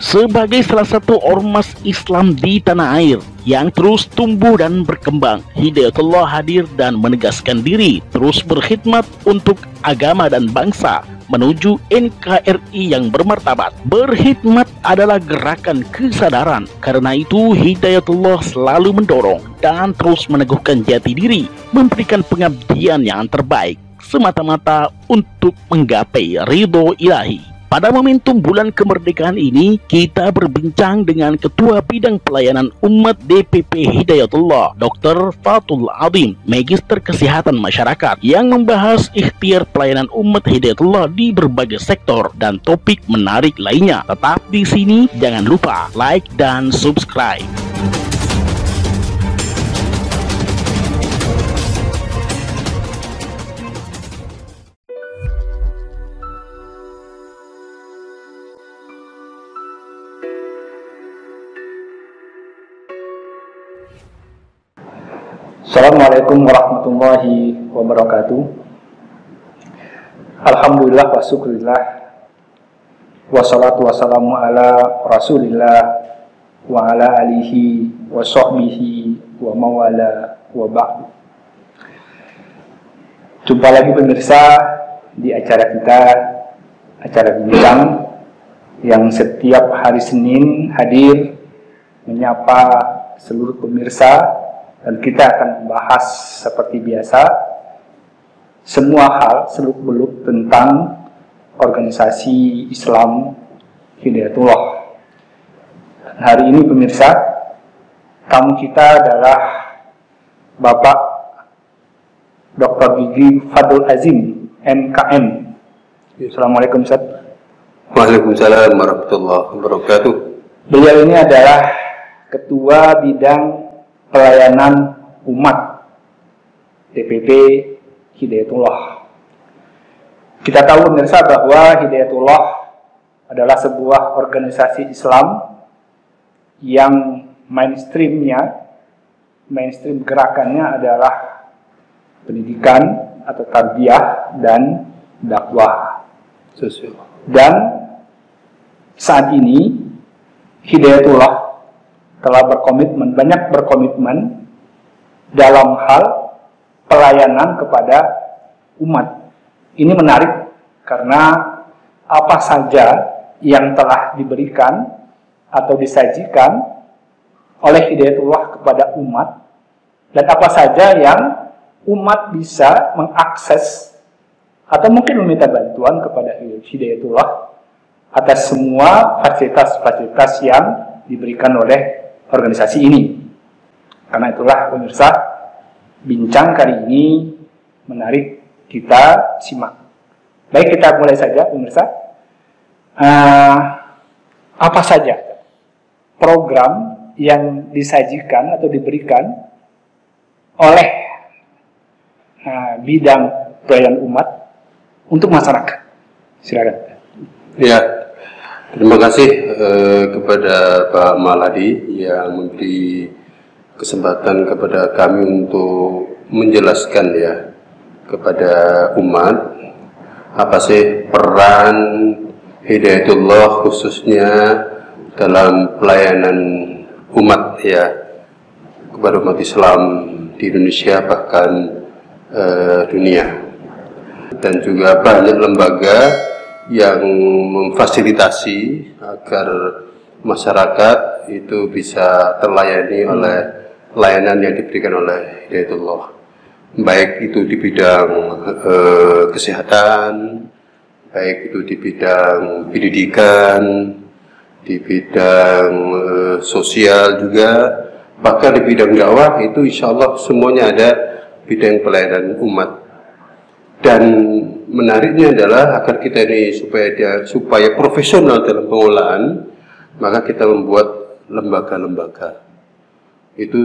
Sebagai salah satu ormas Islam di tanah air yang terus tumbuh dan berkembang, Hidayatullah hadir dan menegaskan diri terus berkhidmat untuk agama dan bangsa menuju NKRI yang bermartabat. Berkhidmat adalah gerakan kesadaran. Karena itu Hidayatullah selalu mendorong dan terus meneguhkan jati diri, memberikan pengabdian yang terbaik semata-mata untuk menggapai ridho ilahi. Pada momentum bulan kemerdekaan ini, kita berbincang dengan Ketua Bidang Pelayanan Umat DPP Hidayatullah, Dr. Fathul Azim, Magister Kesehatan Masyarakat, yang membahas ikhtiar pelayanan umat Hidayatullah di berbagai sektor dan topik menarik lainnya. Tetap di sini, jangan lupa like dan subscribe. Assalamualaikum warahmatullahi wabarakatuh. Alhamdulillah wa syukurillah, wassalatu wassalamu ala rasulillah wa ala alihi wa sahbihi wa mawala wa ba'du. Jumpa lagi pemirsa di acara kita, acara bincang yang setiap hari Senin hadir menyapa seluruh pemirsa. Dan kita akan membahas seperti biasa semua hal seluk-beluk tentang organisasi Islam Hidayatullah. Dan hari ini pemirsa, tamu kita adalah Bapak Dr. Gigi Fadul Azim, MKM. Assalamualaikum Ustaz. Waalaikumsalam warahmatullahi wabarakatuh. Beliau ini adalah Ketua Bidang Pelayanan Umat DPP Hidayatullah. Kita tahu pemirsa bahwa Hidayatullah adalah sebuah organisasi Islam yang mainstream gerakannya adalah pendidikan atau tarbiyah dan dakwah sosial. Dan saat ini Hidayatullah telah banyak berkomitmen dalam hal pelayanan kepada umat. Ini menarik karena apa saja yang telah diberikan atau disajikan oleh Hidayatullah kepada umat, dan apa saja yang umat bisa mengakses atau mungkin meminta bantuan kepada Hidayatullah atas semua fasilitas-fasilitas yang diberikan oleh organisasi ini. Karena itulah pemirsa, bincang kali ini menarik, kita simak. Baik, kita mulai saja pemirsa. Apa saja program yang disajikan atau diberikan oleh bidang pelayanan umat untuk masyarakat? Silakan. Ya, terima kasih kepada Pak Maladi yang memberi kesempatan kepada kami untuk menjelaskan ya kepada umat apa sih peran Hidayatullah khususnya dalam pelayanan umat ya kepada umat Islam di Indonesia bahkan dunia, dan juga banyak lembaga yang memfasilitasi agar masyarakat itu bisa terlayani oleh layanan yang diberikan oleh Hidayatullah, baik itu di bidang kesehatan, baik itu di bidang pendidikan, di bidang sosial juga, bahkan di bidang dakwah itu insya Allah semuanya ada bidang pelayanan umat. Dan menariknya adalah agar kita ini supaya profesional dalam pengolahan, maka kita membuat lembaga-lembaga itu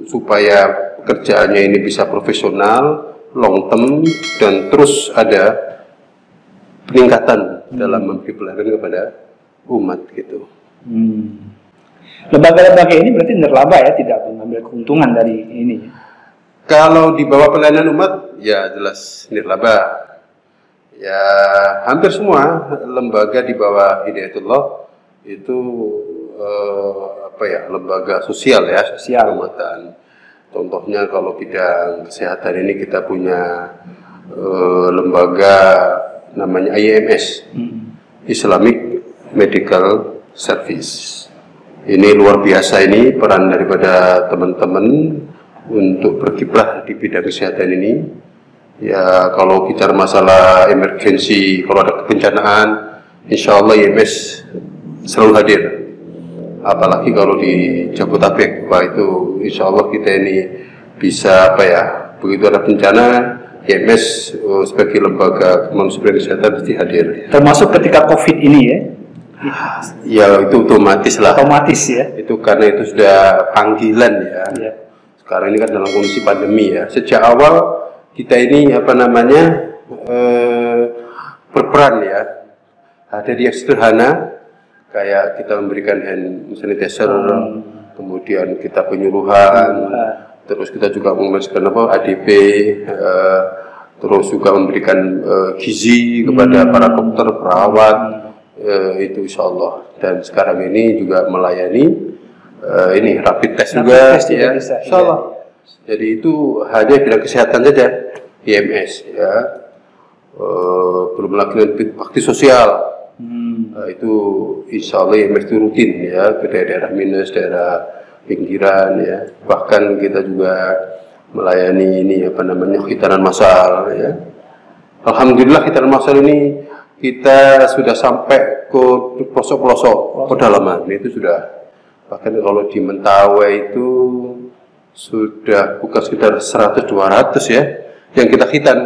supaya pekerjaannya ini bisa profesional, long term, dan terus ada peningkatan dalam memberi pelayanan kepada umat gitu. Lembaga-lembaga ini berarti nirlaba ya, tidak mengambil keuntungan dari ini. Kalau di bawah pelayanan umat, ya jelas nirlaba. Ya hampir semua lembaga di bawah Hidayatullah itu apa ya, lembaga sosial ya, keumatan. Contohnya kalau bidang kesehatan ini kita punya lembaga namanya IMS, Islamic Medical Service. Ini luar biasa, ini peran daripada teman-teman untuk berkiprah di bidang kesehatan ini. Ya, kalau bicara masalah emergensi, kalau ada kebencanaan, insya Allah IMS selalu hadir. Apalagi kalau di Jabodetabek, wah itu insya Allah kita ini bisa apa ya, begitu ada bencana, IMS sebagai lembaga kemanusiaan kesehatan pasti hadir. Termasuk ketika COVID ini ya? Ya itu otomatis lah. Otomatis ya? Itu karena itu sudah panggilan ya. Ya. Sekarang ini kan dalam kondisi pandemi ya. Sejak awal kita ini apa namanya berperan ya. Ada di yang sederhana, kayak kita memberikan hand sanitizer, kemudian kita penyuluhan, terus kita juga memberikan apa ADP, terus juga memberikan gizi kepada para dokter, perawat, itu insya Allah. Dan sekarang ini juga melayani ini rapid test juga, ya, insya Allah. Jadi itu hanya bidang kesehatan saja, IMS ya, belum lagi bakti sosial. Itu insya Allah IMS itu rutin ya ke daerah minus, daerah pinggiran ya. Bahkan kita juga melayani ini apa namanya khitanan massal ya. Alhamdulillah khitanan massal ini kita sudah sampai ke pelosok-pelosok pedalaman, itu sudah. Bahkan kalau di Mentawai itu sudah bukan sekitar 100-200 ya yang kita khitan,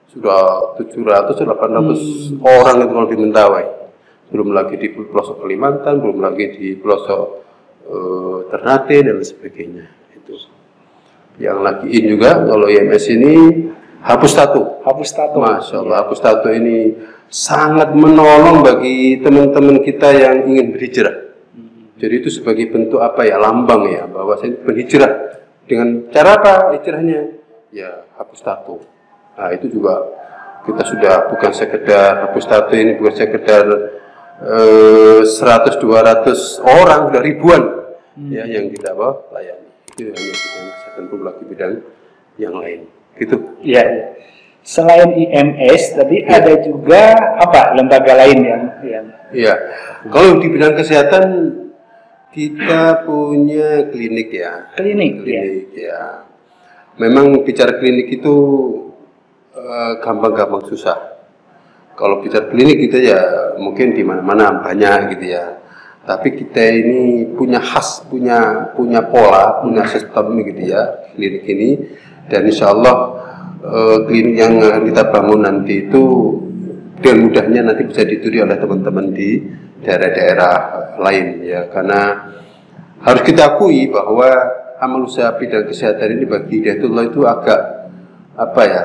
sudah 700-800 orang itu kalau di Mentawai. Belum lagi di pelosok Kalimantan, belum lagi di pelosok Ternate dan sebagainya. Itu. Yang lagiin juga kalau IMS ini hapus tato. Hapus tato. Masya Allah, hapus tato ini sangat menolong bagi teman-teman kita yang ingin berhijrah. Jadi itu sebagai bentuk apa ya, lambang ya, bahwa saya berhijrah. Dengan cara apa hijrahnya? Ya hapus tato. Nah itu juga kita sudah bukan sekedar hapus tato ini, bukan sekedar 100-200 orang, sudah ribuan ya yang kita layani. Itu hanya bidang kesehatan, belum lagi bidang yang lain. Gitu. Ya. Selain IMS tadi ada juga apa lembaga lain yang Iya. Kalau di bidang kesehatan kita punya klinik ya. Klinik ya. Memang bicara klinik itu gampang-gampang susah. Kalau bicara klinik kita ya mungkin di mana-mana banyak gitu ya. Tapi kita ini punya khas, punya pola, punya sistem gitu ya klinik ini. Dan insya Allah klinik yang kita bangun nanti itu dengan mudahnya nanti bisa dituri oleh teman-teman di daerah-daerah lain ya. Karena harus kita akui bahwa amal usaha bidang kesehatan ini bagi Hidayatullah itu agak apa ya,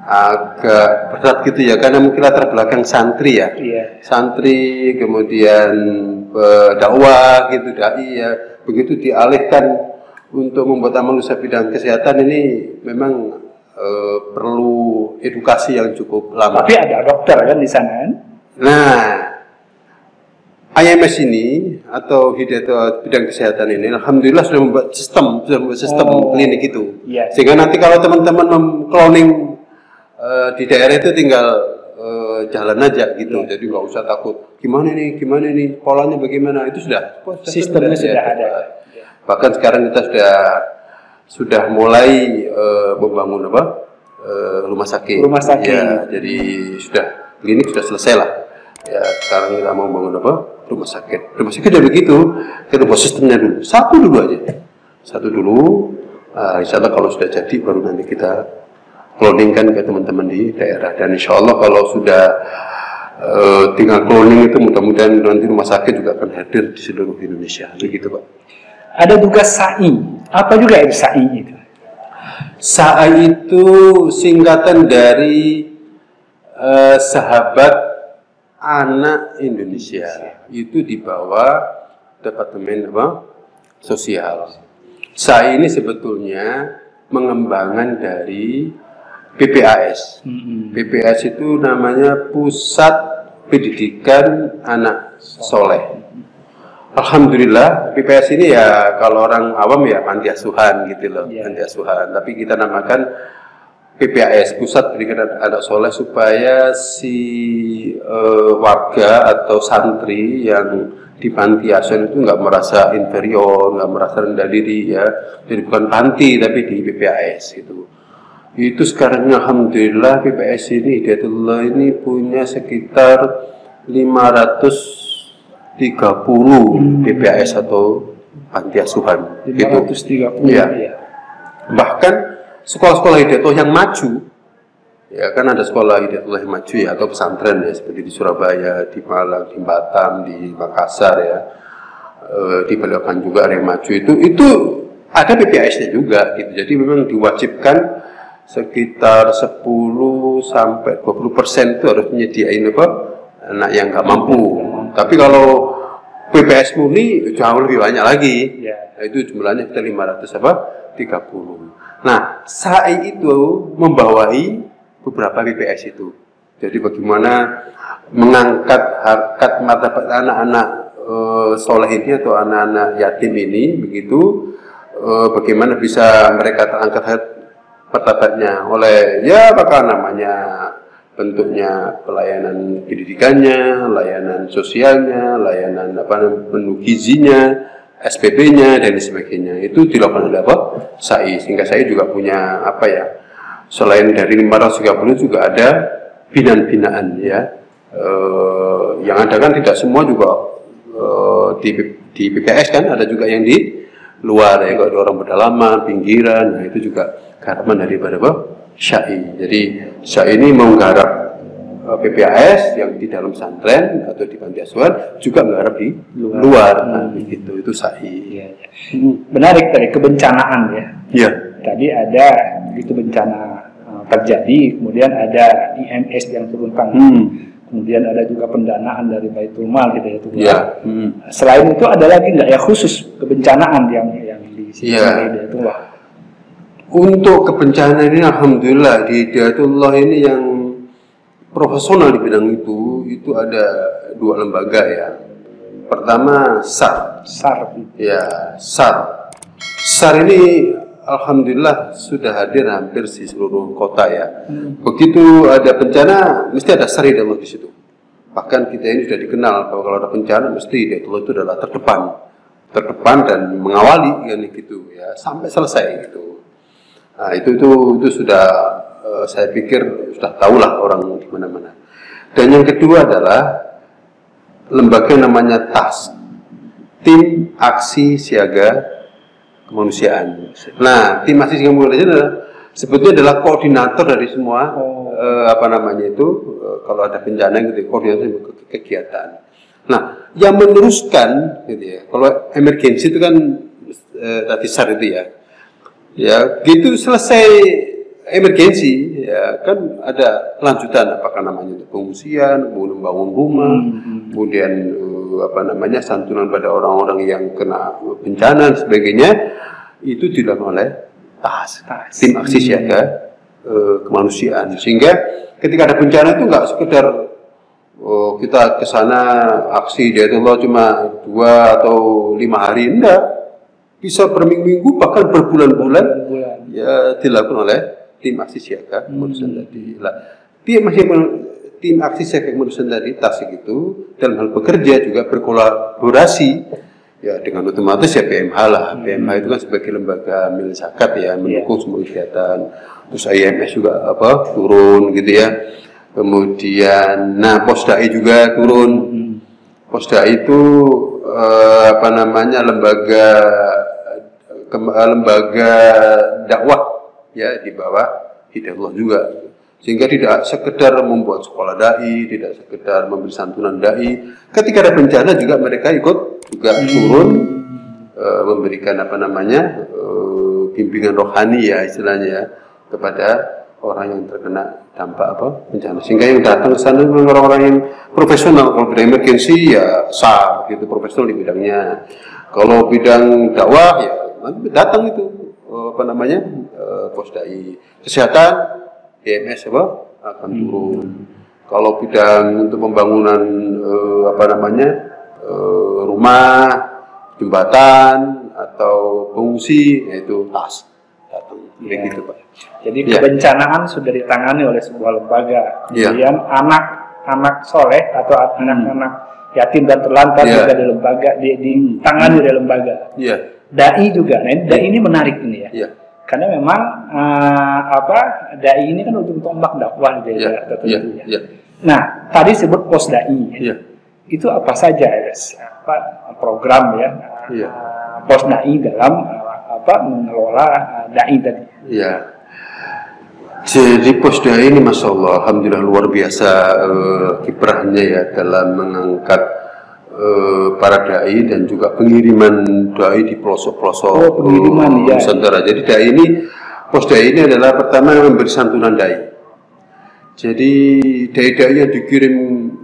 agak berat gitu ya, karena mungkin latar belakang santri ya, santri kemudian dakwah gitu, dai ya, begitu dialihkan untuk membuat amal usaha bidang kesehatan ini memang perlu edukasi yang cukup lama. Tapi ada dokter kan di sana kan? Nah, IMS ini atau Hidayat bidang kesehatan ini, alhamdulillah sudah membuat sistem klinik itu, sehingga nanti kalau teman-teman cloning di daerah itu tinggal jalan aja gitu, jadi nggak usah takut gimana nih polanya bagaimana, itu sudah sistemnya sudah ada. Bahkan sekarang kita sudah mulai membangun rumah sakit. Ya, jadi sudah klinik sudah selesai lah. Ya, sekarang kita mau bangun rumah sakit. Rumah sakit udah begitu, kita buat sistemnya dulu. Satu dulu. Insya Allah kalau sudah jadi baru nanti kita cloningkan ke teman-teman di daerah. Dan insya Allah kalau sudah tinggal cloning itu mudah-mudahan nanti rumah sakit juga akan hadir di seluruh Indonesia. Begitu Pak. Ada juga SAI. Apa juga itu SAI itu? SAI itu singkatan dari Sahabat Anak Indonesia. Itu di bawah Departemen Sosial. SAI ini sebetulnya pengembangan dari PPAS. PPAS itu namanya Pusat Pendidikan Anak soleh. Alhamdulillah PPS ini ya kalau orang awam ya panti asuhan gitu loh, panti asuhan. Tapi kita namakan PPAS, Pusat Pendidikan Anak Soleh, supaya si warga atau santri yang di panti asuhan itu nggak merasa inferior, nggak merasa rendah diri ya. Jadi bukan panti tapi di PPAS gitu. Itu sekarang alhamdulillah PPS ini Hidayatullah ini punya sekitar 530 PPAS atau panti asuhan 530 gitu. Ya. Bahkan sekolah-sekolah Hidayatullah yang maju, ya kan ada sekolah Hidayatullah yang maju ya, atau pesantren ya, seperti di Surabaya, di Malang, di Batam, di Makassar ya, di Balikpapan juga ada yang maju, itu ada PPAS-nya juga gitu. Jadi memang diwajibkan sekitar 10 sampai 20% itu harus menyediain apa anak yang nggak mampu. Tapi kalau PPS murni jauh lebih banyak lagi. Nah, itu jumlahnya kita 530. Nah, SAI itu membawahi beberapa PPS itu. Jadi bagaimana mengangkat harkat martabat anak-anak soleh ini atau anak-anak yatim ini, begitu bagaimana bisa mereka terangkat martabatnya oleh ya apakah namanya bentuknya pelayanan pendidikannya, layanan sosialnya, layanan menu gizinya, SPP-nya dan sebagainya. Itu dilakukan oleh apa? SAI. Sehingga SAI juga punya apa ya? Selain dari 530 juga ada binaan-binaan ya. Yang ada kan tidak semua juga di PPS kan, ada juga yang di luar ya, kalau ada orang pedalaman, pinggiran. Nah, itu juga garapan daripada apa? SAI. Jadi SAI ini menggarap PPAS yang di dalam pesantren atau di panti asuhan, juga menggarap di luar. Nah, begitu itu SAI. Menarik tadi kebencanaan ya. Iya. Tadi ada begitu bencana terjadi, kemudian ada IMS yang turun tangan, kemudian ada juga pendanaan dari Baitul Mal gitu ya. Iya. Selain itu ada lagi nggak ya khusus kebencanaan yang di sini itu lah. Untuk kebencanaan ini alhamdulillah di Hidayatullah ini yang profesional di bidang itu ada 2 lembaga ya. Pertama SAR. Ya, SAR. SAR ini alhamdulillah sudah hadir hampir di seluruh kota ya. Begitu ada bencana mesti ada SAR Hidayatullah di situ. Bahkan kita ini sudah dikenal bahwa kalau ada bencana mesti Hidayatullah itu adalah terdepan dan mengawali kan gitu ya sampai selesai gitu. Nah, itu sudah saya pikir sudah tahulah orang di mana-mana. Dan yang kedua adalah lembaga namanya TAS, Tim Aksi Siaga Kemanusiaan. Nah, Tim Aksi Siaga Kemanusiaan sebetulnya adalah koordinator dari semua kalau ada bencana gitu, koordinator kegiatan. Nah, yang meneruskan gitu ya. Kalau emergensi itu kan tadi SAR itu ya. Ya, gitu selesai emergensi, ya kan ada lanjutan apakah namanya itu pengungsian, membangun rumah, kemudian santunan pada orang-orang yang kena bencana dan sebagainya, itu dilakukan oleh TAS, Tim Aksi Siaga Kemanusiaan. Sehingga ketika ada bencana itu nggak sekedar kita ke sana aksi Hidayatullah cuma 2 atau 5 hari, enggak. Bisa berminggu-minggu bahkan berbulan-bulan ya dilakukan oleh Tim Aksi Siaga Kemanusiaan tadi. Tim Aksi Siaga Kemanusiaan tadi TAS itu dalam hal bekerja juga berkolaborasi ya dengan otomatis ya PMH lah. PMH itu kan sebagai lembaga milik zakat ya, mendukung semua kegiatan. Terus IMS juga turun gitu ya. Kemudian Posdai juga turun. Posdai itu lembaga dakwah ya di bawah Hidayatullah juga, sehingga tidak sekedar membuat sekolah dai, tidak sekedar memberi santunan dai. Ketika ada bencana juga mereka ikut juga turun memberikan bimbingan rohani ya istilahnya ya, kepada orang yang terkena dampak bencana. Sehingga yang datang ke sana memang orang-orang yang profesional. Kalau bidang emergensi ya SAR gitu, profesional di bidangnya. Kalau bidang dakwah ya nanti datang itu Posdai. Kesehatan IMS akan turun. Kalau bidang untuk pembangunan rumah, jembatan atau pengungsi, yaitu tas datang. Begitu Pak. Jadi kebencanaan sudah ditangani oleh sebuah lembaga. Kemudian anak-anak soleh atau anak-anak yatim dan terlantar juga di lembaga, ditangani oleh lembaga. Dai juga. Nah, dai ini menarik ini ya. Karena memang dai ini kan ujung tombak dakwah di daerah tertentu ya. Nah, tadi sebut pos dai. Itu apa saja program pos dai dalam mengelola dai tadi. Jadi pos dai ini Masya Allah, alhamdulillah luar biasa kiprahnya ya dalam mengangkat para dai dan juga pengiriman dai di pelosok-pelosok Nusantara. Jadi dai ini, pos dai ini adalah pertama memberi santunan dai. Jadi dai-dai yang dikirim,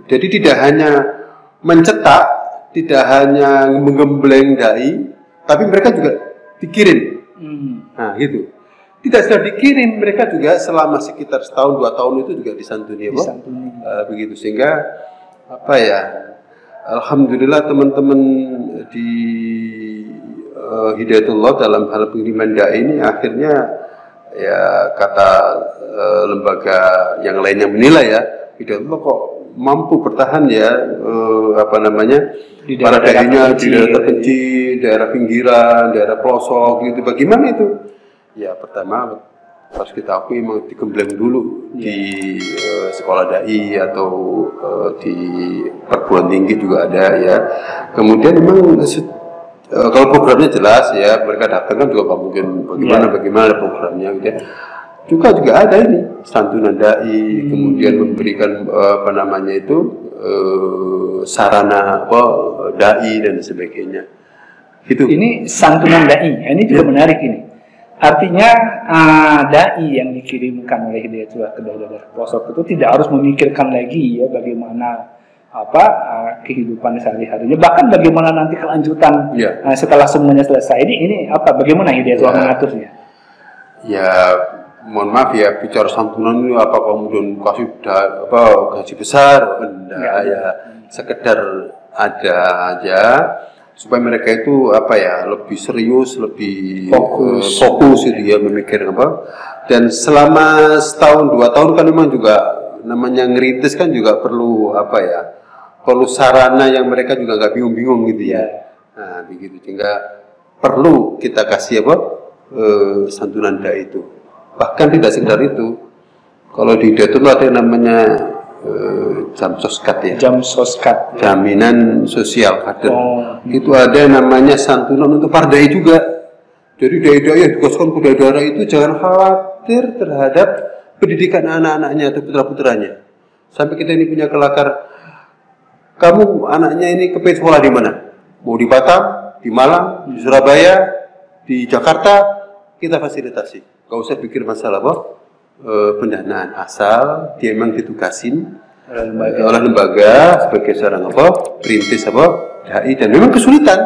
jadi tidak hanya mencetak, tidak hanya menggembleng dai, tapi mereka juga dikirim. Nah gitu. Tidak sudah dikirim, mereka juga selama sekitar setahun 2 tahun itu juga disantuni. Begitu, sehingga alhamdulillah teman-teman di Hidayatullah dalam hal pengiriman dai ini akhirnya ya kata lembaga yang lainnya menilai ya, Hidayatullah kok mampu bertahan ya para dai-nya di daerah terpencil, daerah pinggiran, daerah pelosok gitu. Bagaimana itu? Ya pertama harus kita akui memang digembleng dulu di sekolah dai atau di perguruan tinggi juga ada ya. Kemudian memang kalau programnya jelas ya, mereka datang kan juga mungkin bagaimana programnya gitu ya. Juga ada ini santunan dai, kemudian memberikan sarana dai dan sebagainya. Gitu. Ini santunan dai, ini juga menarik ini. Artinya dai yang dikirimkan oleh Hidayatullah ke daerah pelosok itu tidak harus memikirkan lagi ya bagaimana kehidupan sehari-harinya, bahkan bagaimana nanti kelanjutan setelah semuanya selesai. Ini bagaimana Hidayatullah mengaturnya? Ya mohon maaf ya, bicara santunan ini apakah kemudian kasih gaji besar? Enggak ya, sekedar ada aja supaya mereka itu lebih serius, lebih fokus gitu ya, memikir dan selama setahun 2 tahun kan memang juga namanya ngerintis kan juga perlu perlu sarana yang mereka juga nggak bingung-bingung gitu ya. Nah begitu, sehingga perlu kita kasih santunan dai itu. Bahkan tidak sekedar itu, kalau di dai itu ada yang namanya jam soskat ya, jaminan sosial kader. Itu ada namanya santunan untuk para dai juga. Jadi dai-dai yang dikoskan ke daerah itu jangan khawatir terhadap pendidikan anak-anaknya atau putra-putranya. Sampai kita ini punya kelakar, kamu anaknya ini kepengen sekolah di mana? Mau di Batam, di Malang, di Surabaya, di Jakarta, kita fasilitasi. Gak usah pikir masalah pendanaan, asal dia memang ditugasin oleh lembaga sebagai seorang perintis dai, dan memang kesulitan.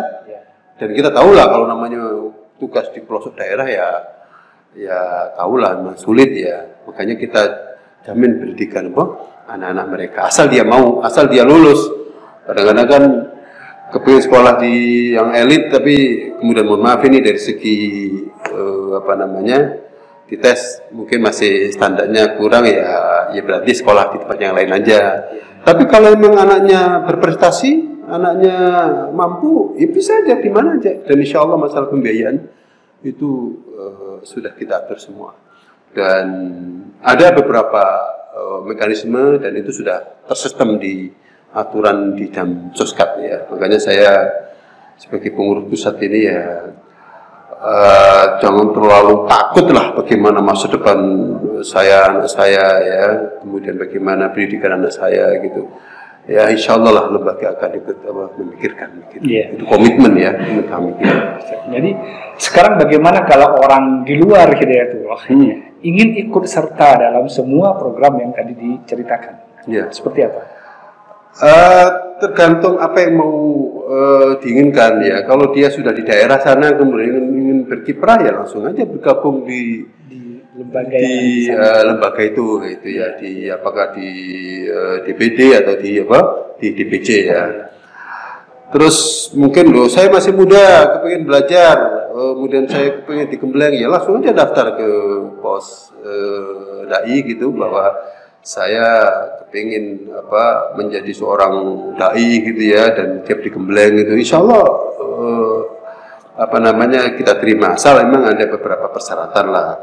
Dan kita tahulah kalau namanya tugas di pelosok daerah ya tahulah memang sulit ya. Makanya kita jamin pendidikan anak-anak mereka, asal dia mau, asal dia lulus. Kadang-kadang kan kepingin sekolah di yang elit, tapi kemudian mohon maaf ini dari segi dites mungkin masih standarnya kurang ya berarti sekolah di tempat yang lain aja. Tapi kalau memang anaknya berprestasi, anaknya mampu, ya bisa aja di mana aja. Dan insya Allah masalah pembiayaan itu sudah kita atur semua. Dan ada beberapa mekanisme dan itu sudah tersistem di aturan di jam soskat ya. Makanya saya sebagai pengurus pusat ini ya jangan terlalu takut lah bagaimana masa depan anak saya ya, kemudian bagaimana pendidikan anak saya gitu ya. Insya Allah lah lembaga akan ikut memikirkan gitu. Itu komitmen ya kami. Jadi sekarang bagaimana kalau orang di luar Hidayatullah ingin ikut serta dalam semua program yang tadi diceritakan, seperti apa? Tergantung apa yang mau diinginkan ya. Kalau dia sudah di daerah sana kemudian ingin berkiprah ya langsung aja bergabung di lembaga itu gitu ya, apakah di DPD atau di DPC ya. Terus mungkin loh saya masih muda, kepingin belajar, kemudian saya kepingin digembleng, ya langsung aja daftar ke pos dai gitu, bahwa saya kepingin menjadi seorang dai gitu ya, dan tiap digembleng gitu, insya Allah kita terima. Asal memang ada beberapa persyaratan lah,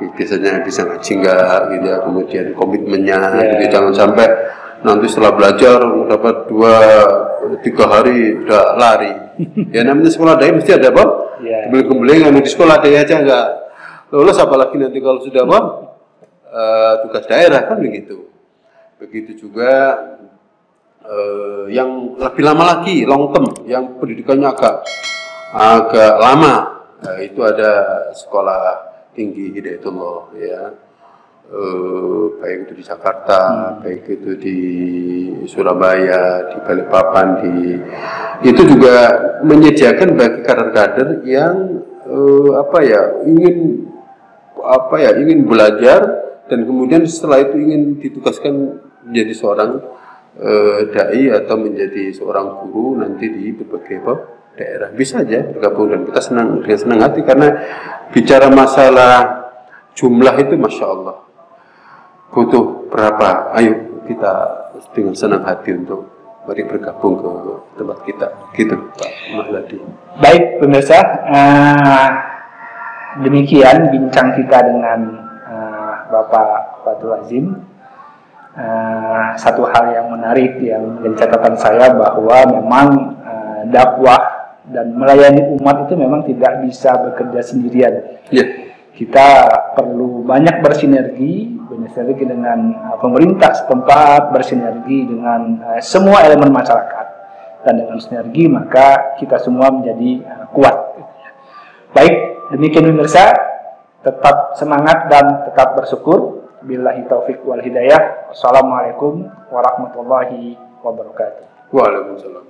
biasanya bisa ngaji enggak gitu ya, kemudian komitmennya gitu, jangan sampai nanti setelah belajar dapat 2-3 hari udah lari. Ya namanya sekolah dai mesti ada gembling-gembling, di sekolah dai aja nggak lulus, apalagi nanti kalau sudah tugas daerah kan begitu. Begitu juga yang lebih lama lagi, long term, yang pendidikannya agak lama, itu ada sekolah tinggi Hidayatullah ya. Baik itu di Jakarta, baik itu di Surabaya, di Balikpapan, itu juga menyediakan bagi kader-kader yang ingin belajar dan kemudian setelah itu ingin ditugaskan menjadi seorang dai atau menjadi seorang guru nanti di berbagai daerah, bisa aja bergabung, dan kita dengan senang hati, karena bicara masalah jumlah itu masya Allah butuh berapa, ayo kita dengan senang hati untuk mari bergabung ke tempat kita, gitu Pak Mahladi. Baik pemirsa, demikian bincang kita dengan Bapak Fatul Azim. Satu hal yang menarik yang menjadi catatan saya, bahwa memang dakwah dan melayani umat itu memang tidak bisa bekerja sendirian. Kita perlu banyak bersinergi dengan pemerintah setempat, bersinergi dengan semua elemen masyarakat, dan dengan sinergi maka kita semua menjadi kuat. Baik, demikian pemirsa, tetap semangat dan tetap bersyukur. Billahi taufik wal hidayah. Wassalamualaikum warahmatullahi wabarakatuh. Waalaikumsalam.